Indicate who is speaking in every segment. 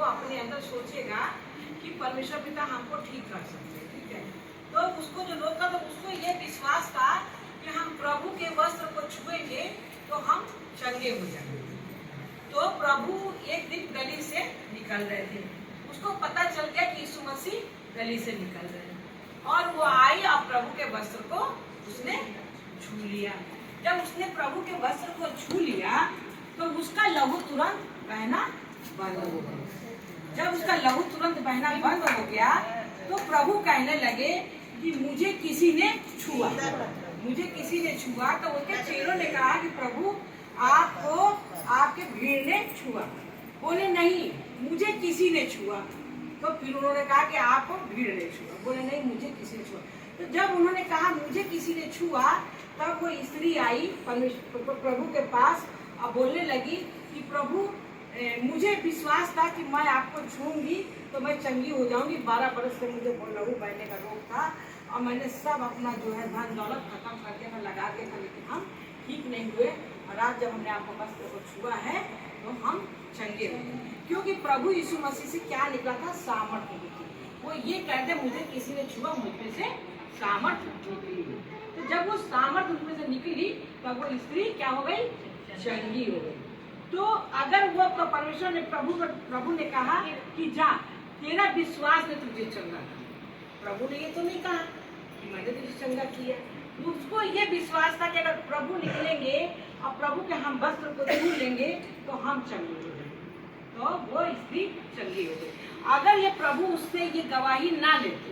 Speaker 1: वो अपने अंदर सोचेगा कि परमेश्वर पिता हमको ठीक कर सकते हैं, ठीक है। तो उसको जो लोग का, तो उसको ये विश्वास था कि हम प्रभु के वस्त्र को छुएंगे तो हम चंगे हो जाएंगे। तो प्रभु एक दिन गली से निकल रहे थे, उसको पता चल गया कि यीशु मसीह गली से निकल रहे हैं, और वो आई और प्रभु के वस्त्र को उसने छू लिया। जब उसने प्रभु के वस्त्र को छू लिया तो उसका लहू तुरंत बहना बंद हो गया। जब उसका लहू तुरंत बहना बंद हो गया तो प्रभु कहने लगे कि मुझे किसी ने छुआ, मुझे किसी ने छुआ। तो उनके चेलों ने कहा कि प्रभु आपको आपके भीड़ ने छुआ। बोले नहीं, मुझे किसी ने छुआ। तो फिर उन्होंने कहा कि आपको भीड़ ने छुआ। बोले नहीं, मुझे किसी ने छुआ। तो जब उन्होंने कहा मुझे किसी ने छुआ, तब वो स्त्री आई प्रभु के पास और बोलने लगी कि प्रभु मुझे विश्वास था कि मैं आपको छूंगी तो मैं चंगी हो जाऊंगी। 12 बरस से मुझे लहू बहने का रोग था और मैंने सब अपना जो है धन दौलत खत्म कर दिया था, लगा दिया था, लेकिन हम ठीक नहीं हुए। और आज जब हमने आपको वस्त्र को छुआ है तो हम चंगे हुए, क्योंकि प्रभु यीशु मसीह से क्या निकला था? सामर्थ्य निकली। वो ये कहते मुझे किसी ने छुआ, मुझमें से सामर्थ्य निकली। तो जब वो सामर्थ्य उनमें से निकली तब वो स्त्री क्या हो गई? चंगी हो गई। तो अगर वो तो परमेश्वर ने प्रभु ने कहा कि जा, तेरा विश्वास ने तुझे चंगा किया। प्रभु ने ये तो नहीं कहा कि मैंने तुझे चंगा किया। उसको ये विश्वास था कि अगर प्रभु निकलेंगे और प्रभु के हम वस्त्र को छू लेंगे तो हम चंगे हो जाएंगे। तो वो स्त्री चंगी हो गई। अगर ये प्रभु उससे ये गवाही ना लेते,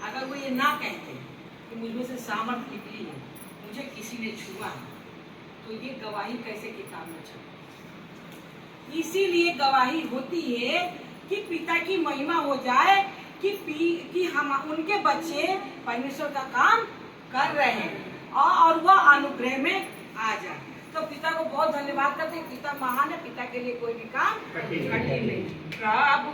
Speaker 1: अगर वो ये ना कहते कि मुझमें से सामर्थ्य निकली है, मुझे किसी ने छुआ, तो ये गवाही कैसे किताब में छपी? इसीलिए गवाही होती है कि पिता की महिमा हो जाए कि हम उनके बच्चे परमेश्वर का काम कर रहे हैं और वह अनुग्रह में आ जाए। तो पिता को बहुत धन्यवाद करते हैं। पिता महान है, पिता के लिए कोई भी काम कठिन नहीं। प्रभु